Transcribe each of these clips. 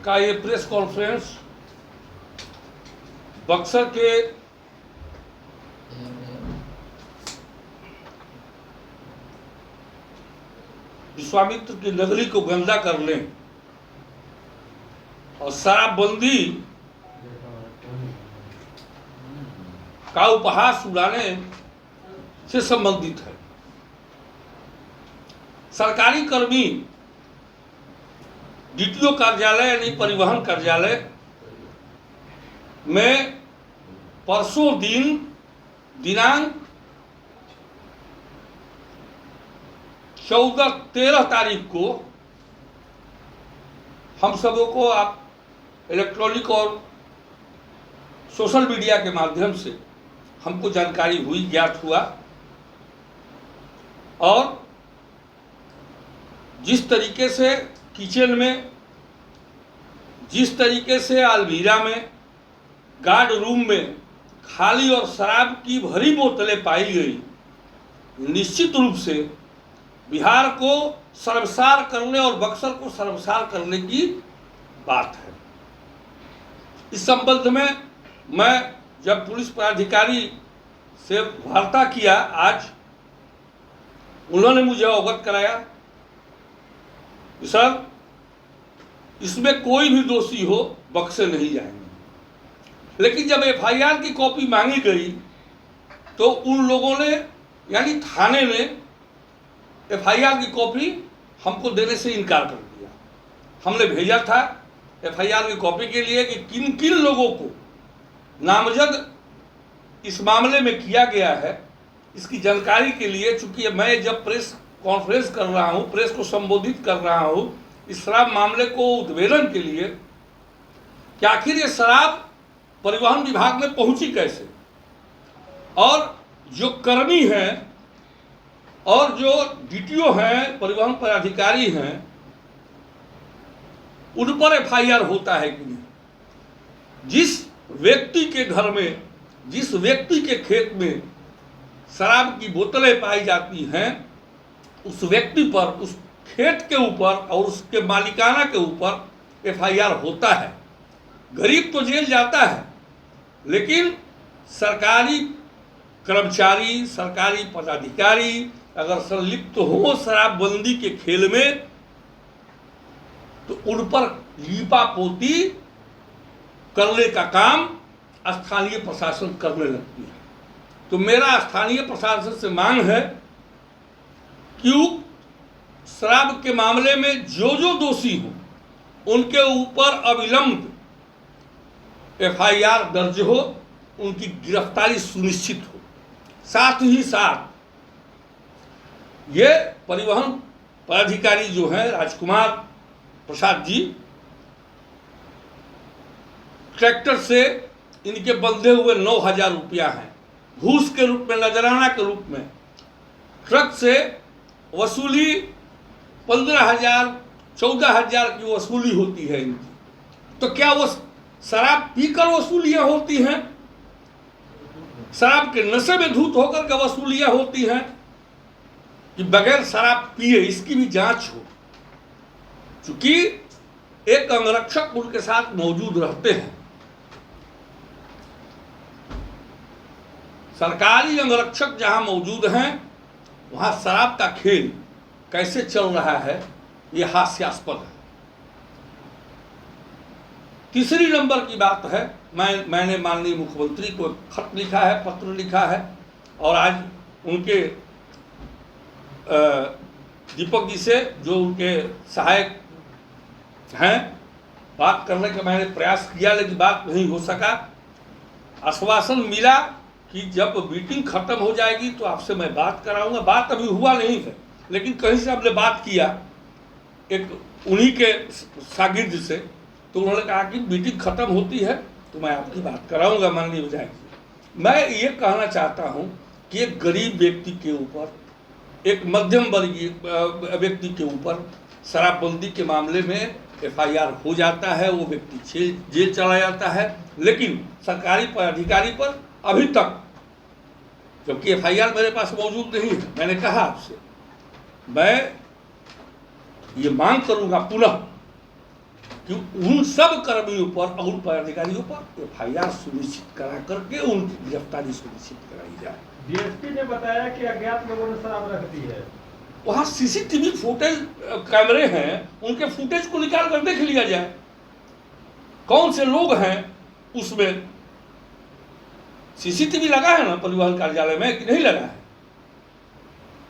का ये press conference Buxar के विश्वामित्र की नगरी को गंदा कर लें और शराबबंदी का उपहास उड़ाने से संबंधित है। सरकारी कर्मी डीटीओ कार्यालय यानी परिवहन कार्यालय में परसों दिनांक 13 तारीख को हम सबों को आप इलेक्ट्रॉनिक और सोशल मीडिया के माध्यम से हमको जानकारी हुई, ज्ञात हुआ, और जिस तरीके से किचन में, जिस तरीके से अलमीरा में, गार्ड रूम में खाली और शराब की भरी बोतलें पाई गई, निश्चित रूप से बिहार को शर्मसार करने और बक्सर को शर्मसार करने की बात है। इस संबंध में मैं जब पुलिस पदाधिकारी से वार्ता किया आज, उन्होंने मुझे अवगत कराया कि सर, इसमें कोई भी दोषी हो बक्से नहीं जाएंगे। लेकिन जब एफआईआर की कॉपी मांगी गई तो उन लोगों ने, यानी थाने ने, एफआईआर की कॉपी हमको देने से इनकार कर दिया। हमने भेजा था एफआईआर की कॉपी के लिए कि किन किन लोगों को नामजद इस मामले में किया गया है, इसकी जानकारी के लिए। चूंकि मैं जब प्रेस कॉन्फ्रेंस कर रहा हूं, प्रेस को संबोधित कर रहा हूं इस शराब मामले को उद्भेदन के लिए कि आखिर ये शराब परिवहन विभाग में पहुंची कैसे, और जो कर्मी हैं और जो डीटीओ हैं, परिवहन पदाधिकारी हैं, उन पर एफआईआर होता है कि नहीं। जिस व्यक्ति के घर में, जिस व्यक्ति के खेत में शराब की बोतलें पाई जाती हैं, उस व्यक्ति पर, उस खेत के ऊपर और उसके मालिकाना के ऊपर एफआईआर होता है। गरीब तो जेल जाता है, लेकिन सरकारी कर्मचारी, सरकारी पदाधिकारी अगर संलिप्त हो शराबबंदी के खेल में तो उन पर लीपापोती करने का काम स्थानीय प्रशासन करने लगती है। तो मेरा स्थानीय प्रशासन से मांग है कि शराब के मामले में जो जो दोषी हो उनके ऊपर अविलंब एफआईआर दर्ज हो, उनकी गिरफ्तारी सुनिश्चित हो। साथ ही साथ ये परिवहन पदाधिकारी जो हैं राजकुमार प्रसाद जी, ट्रैक्टर से इनके बंधे हुए 9,000 रुपया हैं, घूस के रूप में, नजराना के रूप में। ट्रक से वसूली 15,000, 14,000 की वसूली होती है इनकी। तो क्या वो शराब पीकर वसूलियां होती हैं? शराब के नशे में धूत होकर के वसूलियां होती हैं कि बगैर शराब पिए? इसकी भी जांच हो। चूंकि एक अंगरक्षक उनके साथ मौजूद रहते हैं, सरकारी अंगरक्षक जहां मौजूद हैं वहां शराब का खेल कैसे चल रहा है, यह हास्यास्पद है। तीसरी नंबर की बात है, मैंने माननीय मुख्यमंत्री को खत लिखा है, पत्र लिखा है, और आज उनके दीपक जी से, जो उनके सहायक हैं, बात करने का मैंने प्रयास किया, लेकिन बात नहीं हो सका। आश्वासन मिला कि जब मीटिंग खत्म हो जाएगी तो आपसे मैं बात कराऊंगा। बात अभी हुआ नहीं है, लेकिन कहीं से हमने बात किया एक उन्हीं के शागिर्द से, तो उन्होंने कहा कि मीटिंग खत्म होती है तो मैं आपकी बात कराऊंगा माननीय विधायक जी। मैं ये कहना चाहता हूं कि एक गरीब व्यक्ति के ऊपर, एक मध्यम वर्गीय व्यक्ति के ऊपर शराबबंदी के मामले में एफआईआर हो जाता है, वो व्यक्ति जेल चला जाता है, लेकिन सरकारी पदाधिकारी पर अभी तक, जबकि एफआईआर मेरे पास मौजूद नहीं है, मैंने कहा आपसे, मैं ये मांग करूंगा पुनः कि उन सब कर्मियों पर और पदाधिकारियों पर एफआईआर सुनिश्चित करा करके उनकी गिरफ्तारी सुनिश्चित कराई जाए। डीएसपी ने बताया कि अज्ञात लोगों ने शराब रख दी है। वहाँ सीसीटीवी फुटेज कैमरे हैं, उनके फुटेज को निकाल कर देख लिया जाए कौन से लोग हैं उसमें। सीसीटीवी लगा है ना परिवहन कार्यालय में कि नहीं लगा है?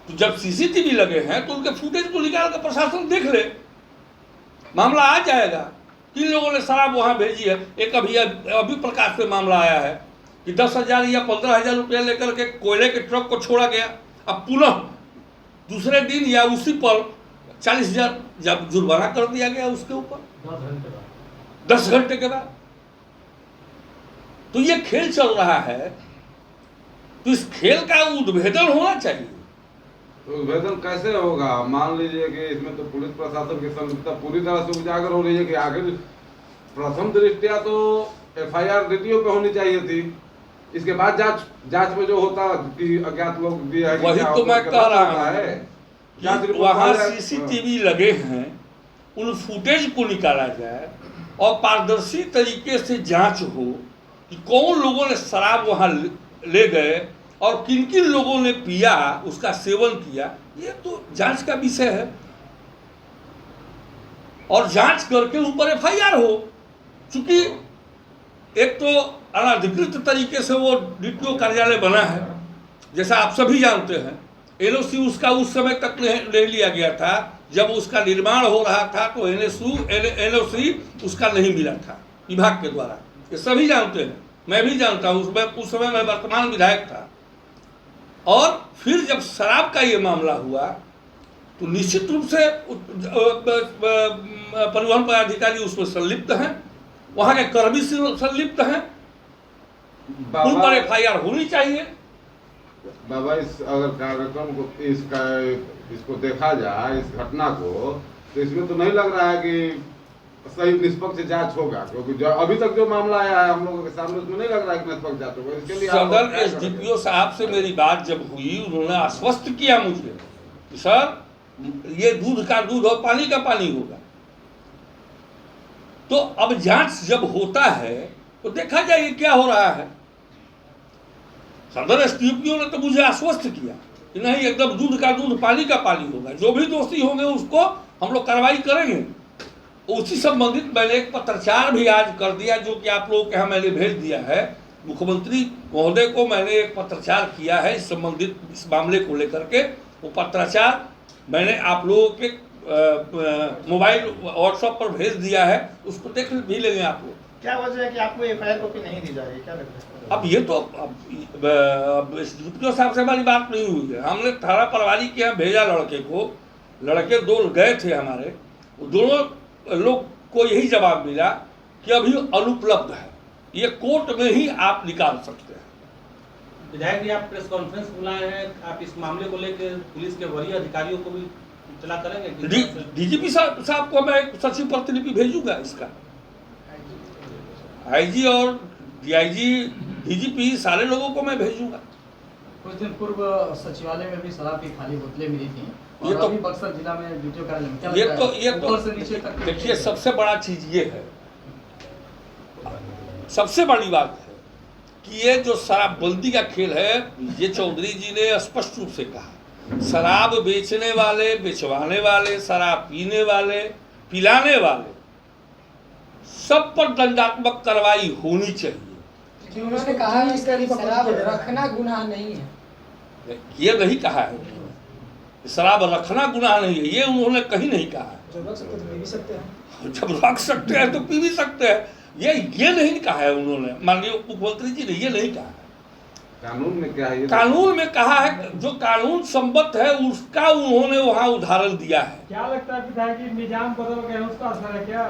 तो जब सीसीटीवी लगे हैं तो उनके फुटेज को निकाल कर प्रशासन देख ले, मामला आ जाएगा। किन लोगों ने शराब वहां भेजी है। एक अभी प्रकाश पे मामला आया है कि 10,000 या 15,000 रुपया लेकर के कोयले के ट्रक को छोड़ा गया, अब पुनः दूसरे दिन या उसी पर 40,000 जब जुर्माना कर दिया गया उसके ऊपर 10 घंटे के बाद। तो ये खेल चल रहा है, तो इस खेल का उद्भेदन होना चाहिए। तो उद्भेदन कैसे होगा? मान लीजिए कि इसमें तो पुलिस प्रशासन की संलिप्तता पूरी तरह से उजागर हो रही है कि आखिर प्रथम दृष्टया तो एफआईआर डीटीओ पे होनी चाहिए थी, इसके बाद जांच में जो होता कि अज्ञात लोग दिया है, वही तो मैं कह रहा हूं, वहां सीसीटीवी लगे हैं, उन फुटेज को निकाला जाए और पारदर्शी तरीके से जांच हो कि कौन लोगों ने शराब वहां ले गए और किन किन लोगों ने पिया, उसका सेवन किया। ये तो जांच का विषय है और जांच करके उन पर एफआईआर हो। चूंकि एक तो अनधिकृत तरीके से वो डीटीओ कार्यालय बना है, जैसा आप सभी जानते हैं। एनओसी उसका उस समय तक ले लिया गया था जब उसका निर्माण हो रहा था, तो एनओसी उसका नहीं मिला था विभाग के द्वारा, ये सभी जानते हैं, मैं भी जानता हूँ। उस समय मैं वर्तमान विधायक था। और फिर जब शराब का ये मामला हुआ तो निश्चित रूप से परिवहन पदाधिकारी उसमें संलिप्त हैं, वहाँ के कर्मी संलिप्त हैं, उन पर एफआईआर होनी चाहिए। बाबा, इस अगर कार्यक्रम को इसको देखा जाए, इस घटना को, तो इसमें तो नहीं लग रहा है कि सही निष्पक्ष जांच होगा, क्योंकि अभी तक जो मामला आया है हम लोगों के सामने उसमें नहीं लग रहा है कि निष्पक्ष जांच होगा। इसके लिए सदर एसडीपीओ साहब से मेरी बात जब हुई, उन्होंने आश्वस्त किया मुझे कि सर ये दूध का दूध और पानी का पानी होगा। तो अब जांच जब होता है तो देखा जाए क्या हो रहा है। सदर एसडीपीओ ने तो मुझे आश्वस्त किया कि नहीं, एकदम दूध का दूध पानी का पानी होगा, जो भी दोषी होंगे उसको हम लोग कार्रवाई करेंगे। उसी संबंधित मैंने एक पत्रचार भी आज कर दिया, जो कि आप लोगों के यहाँ मैंने भेज दिया है। मुख्यमंत्री महोदय को मैंने एक पत्रचार किया है इस संबंधित इस मामले को लेकर के। वो पत्रचार मैंने आप लोगों के मोबाइल व्हाट्सएप पर भेज दिया है, उसको देख भी लेंगे आप लोग। क्या वजह है कि आपको एफआईआर कॉपी नहीं दी जा रही है, क्या लगता है? अब ये तो डीपीओ साहब से हमारी बात नहीं हुई है। हमने थाना प्रभारी के यहाँ भेजा लड़के को, लड़के 2 गए थे हमारे, दोनों लोग को यही जवाब मिला कि अभी अनुपलब्ध है, ये कोर्ट में ही आप निकाल सकते हैं। विधायक जी, आप प्रेस कॉन्फ्रेंस बुलाए हैं, आप इस मामले को लेकर पुलिस के वरीय अधिकारियों को भी इत्तला करेंगे? डीजीपी साहब को मैं सचिव प्रतिलिपि भेजूंगा इसका। आईजी और डीआईजी, डीजीपी, सारे लोगों को मैं भेजूंगा। कुछ दिन पूर्व सचिवालय में भी शराब की खाली बोतलें मिली थी, और ये तो अभी बक्सर जिला में डीटीओ कार्यालय में क्या ये लगता है? तो ऊपर से नीचे तक देखिए, सबसे बड़ा चीज ये है, सबसे बड़ी बात है कि ये जो शराबबंदी का खेल है, ये चौधरी जी ने स्पष्ट रूप से कहा, शराब बेचने वाले, बेचवाने वाले, शराब पीने वाले, पिलाने वाले, सब पर दंडात्मक कार्रवाई होनी चाहिए। उन्होंने कहा है कि शराब रखना गुनाह नहीं है। ये नहीं कहा है, शराब रखना गुनाह नहीं है, ये उन्होंने कहीं नहीं कहा है। जब रख सकते तो पी भी सकते हैं, जब रख सकते हैं तो पी भी सकते हैं, ये नहीं कहा है उन्होंने। माननीय मुख्यमंत्री जी ने ये नहीं कहा है। कानून में क्या है? कानून में कहा है, जो कानून सम्मत है उसका उन्होंने वहां उदाहरण दिया है। क्या लगता है विधायक जी, निजाम बदल गए, उसका असर है क्या?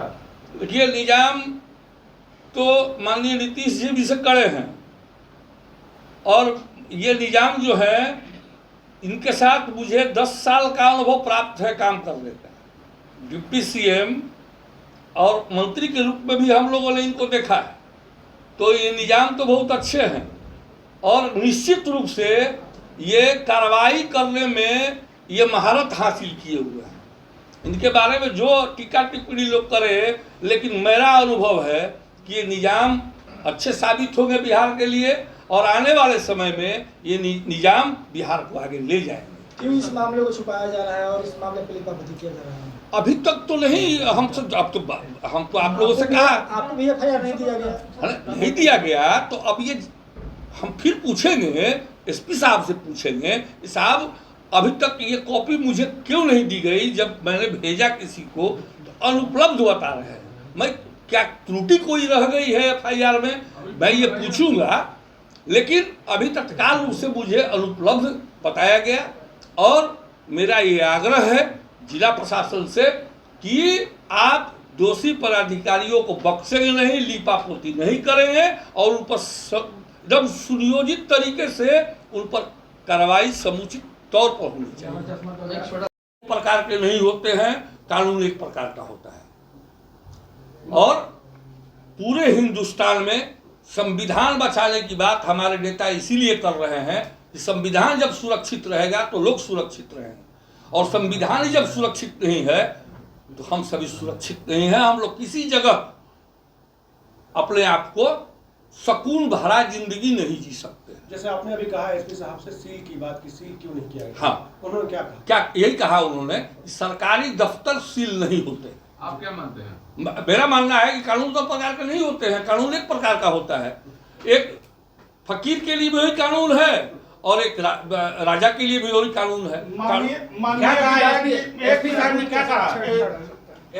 देखिए, निजाम तो माननीय नीतीश जी भी से कड़े हैं, और ये निजाम जो है, इनके साथ मुझे 10 साल का अनुभव प्राप्त है काम करने का। डिप्टी सीएम और मंत्री के रूप में भी हम लोगों ने इनको देखा है, तो ये निजाम तो बहुत अच्छे हैं, और निश्चित रूप से ये कार्रवाई करने में ये महारत हासिल किए हुए हैं। इनके बारे में जो टीका टिप्पणी लोग करे, लेकिन मेरा अनुभव है कि ये निजाम अच्छे साबित होंगे बिहार के लिए और आने वाले समय में ये निजाम बिहार को आगे ले जाएंगे। क्यों इस मामले को छुपाया जा रहा है और इस मामले पर लिपापोती किया जा रहा है? अभी तक तो नहीं, हम तो आप लोगों से कहा आपको भी FIR नहीं दिया गया? नहीं दिया गया, तो अब ये हम फिर पूछेंगे, SP साहब से पूछेंगे, साहब अभी तक ये कॉपी मुझे क्यों नहीं दी गई, जब मैंने भेजा किसी को तो अनुपलब्ध बता रहे हैं। मैं क्या त्रुटि कोई रह गई है FIR में, मैं ये पूछूंगा, लेकिन अभी तत्काल रूप से मुझे अनुपलब्ध बताया गया। और मेरा ये आग्रह है जिला प्रशासन से कि आप दोषी पदाधिकारियों को बख्शेंगे नहीं, लीपापोती नहीं करेंगे और उन पर एकदम सुनियोजित तरीके से उन पर कार्रवाई समुचित तौर पर होनी चाहिए। एक प्रकार के नहीं होते हैं, कानून एक प्रकार का होता है। और पूरे हिंदुस्तान में संविधान बचाने की बात हमारे नेता इसीलिए कर रहे हैं कि संविधान जब सुरक्षित रहेगा तो लोग सुरक्षित रहेंगे, और संविधान ही जब सुरक्षित नहीं है तो हम सभी सुरक्षित नहीं हैं। हम लोग किसी जगह अपने आप को सुकून भरा जिंदगी नहीं जी सकते। जैसे आपने अभी कहा SP साहब से सील की बात की, सील क्यों नहीं किया गया? हाँ, उन्होंने क्या कहा? क्या यही कहा उन्होंने कि सरकारी दफ्तर सील नहीं होते। आप क्या मानते हैं? मेरा मानना है कि कानून दो प्रकार के नहीं होते हैं, कानून एक प्रकार का होता है। एक फकीर के लिए भी वही कानून है और एक राजा के लिए भी वही कानून है। क्या कहा SP साहब ने, क्या कहा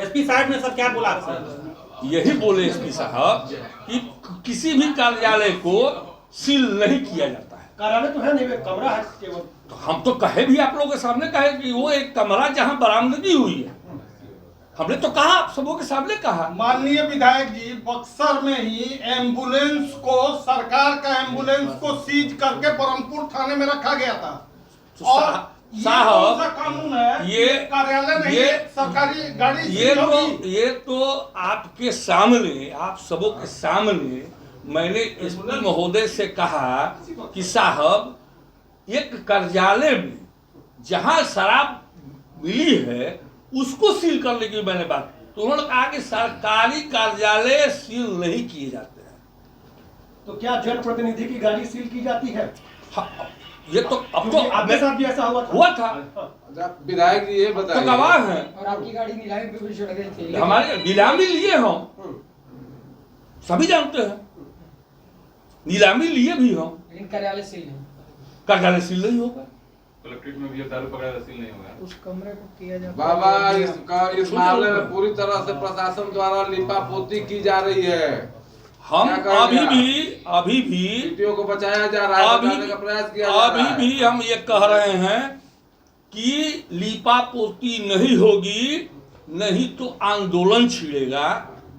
SP साहब ने? सर क्या बोला सर? यही बोले SP साहब कि किसी भी कार्यालय को सील नहीं किया जाता है। कार्यालय तो है नहीं, वे कमरा है केवल। तो हम तो कहे भी, आप लोगों के सामने कहे कि वो एक कमरा जहां बरामदगी हुई है, हमने तो कहा, आप सबों के सामने कहा। माननीय विधायक जी, बक्सर में ही एम्बुलेंस को, सरकार का एम्बुलेंस को सीज करके बरमपुर थाने में रखा गया था। तो और साहब, कौन सा कानून है? ये कार्यालय नहीं, सरकारी गाड़ी ये तो आपके सामने, आप सबों के सामने मैंने SP महोदय से कहा कि साहब एक कार्यालय में जहां शराब मिली है उसको सील करने की मैंने बात की, तो उन्होंने कहा कि सरकारी कार्यालय सील नहीं किए जाते हैं। तो क्या जनप्रतिनिधि की गाड़ी सील की जाती है? हाँ, ये तो अब तो आपके साथ भी ऐसा हुआ था। विधायक जी ये बताइए, तो गवाह हैं, और आपकी गाड़ी नीलामी पे भी छोड़ गई थी। हमारे नीलामी लिए हम सभी जानते हैं, नीलामी लिए भी हम, लेकिन कार्यालय सील नहीं। कार्यालय सील नहीं होगा। कलेक्ट्रेट में भी दारू पकड़ा सील नहीं होगा। उस कमरे को किया जाता बाबा इस मामले में पूरी तरह से प्रशासन द्वारा लिपापोती की जा रही है। हम अभी भी बेटियों को बचाया जा रहा है, बचाने का प्रयास किया जा रहा है। अभी भी हम ये कह रहे हैं कि लिपापोती नहीं होगी, नहीं तो आंदोलन छिड़ेगा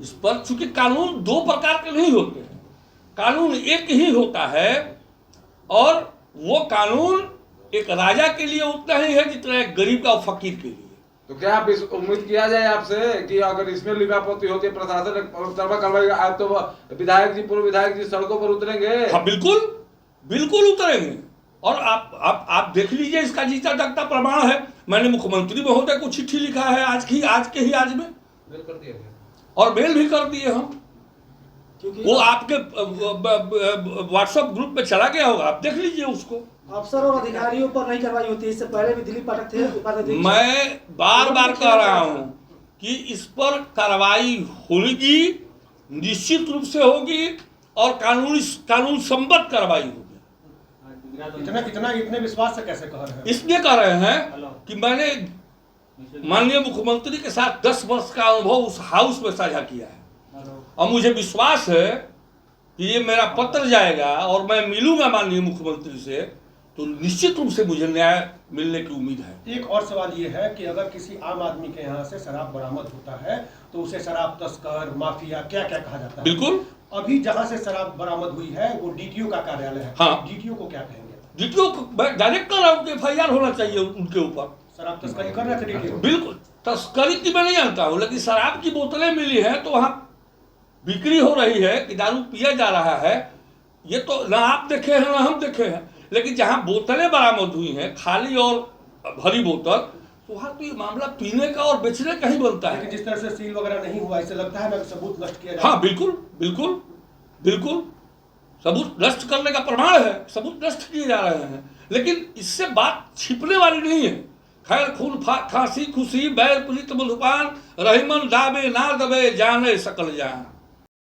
इस पर। चूंकि कानून दो प्रकार के नहीं होते हैं, कानून एक ही होता है, और वो कानून एक राजा के लिए उतना ही है जितना एक गरीब का फकीर के लिए। तो क्या आप उम्मीद किया जाए आपसे कि अगर इसमें लिपापोती होती है, प्रशासन कार्रवाई, आप तो विधायक जी, पूर्व विधायक जी सड़कों पर उतरेंगे? हाँ, बिल्कुल बिल्कुल उतरेंगे। और आप देख लीजिए, इसका जीता जागता प्रमाण है। मैंने मुख्यमंत्री महोदय को चिट्ठी लिखा है आज में मेल कर दिया गया और मेल भी कर दिए हम, वो आपके व्हाट्सएप ग्रुप में चला गया होगा, आप देख लीजिए उसको। अफसर और अधिकारियों पर नहीं कार्रवाई होती। इससे पहले भी दिलीप पाठक थे। मैं बार बार कह रहा हूं कि इस पर कार्रवाई होगी, निश्चित रूप से होगी, और कानून सम्मत कार्रवाई होगी। इतने विश्वास से कैसे कह रहे हैं? इसलिए कह रहे हैं कि मैंने माननीय मुख्यमंत्री के साथ 10 वर्ष का अनुभव उस हाउस में साझा किया है, और मुझे विश्वास है कि ये मेरा पत्र जाएगा और मैं मिलूंगा माननीय मुख्यमंत्री से, तो निश्चित रूप से मुझे न्याय मिलने की उम्मीद है। एक और सवाल ये है कि अगर किसी आम आदमी के यहाँ से शराब बरामद होता है तो उसे शराब तस्कर, माफिया, क्या क्या कहा जाता है? बिल्कुल। अभी जहाँ से शराब बरामद हुई है वो DTO का कार्यालय है। हाँ। DTO को क्या कहेंगे? DTO को डायरेक्ट कर रहा हूँ, FIR होना चाहिए उनके ऊपर। शराब तस्करी कर रहे थे DTO? बिल्कुल, तस्करी की मैं नहीं जानता हूँ, लेकिन शराब की बोतलें मिली हैं तो वहाँ बिक्री हो रही है कि दारू पिया जा रहा है, ये तो ना आप देखे हैं ना हम देखे हैं। लेकिन जहाँ बोतलें बरामद हुई हैं, खाली और भरी बोतल, तो वहाँ तो ये मामला पीने का और बेचने का ही बनता लेकिन है। जिस तरह से सील वगैरह नहीं हुआ, ऐसे लगता है ना कि सबूत नष्ट किया हाँ बिल्कुल बिल्कुल बिल्कुल, सबूत नष्ट करने का प्रमाण है, सबूत नष्ट किए जा रहे हैं, लेकिन इससे बात छिपने वाली नहीं है। खैर खून खांसी खुशी बैर प्रीत मधुपान रहीमन दाबे ना दबे जाने सकल जान।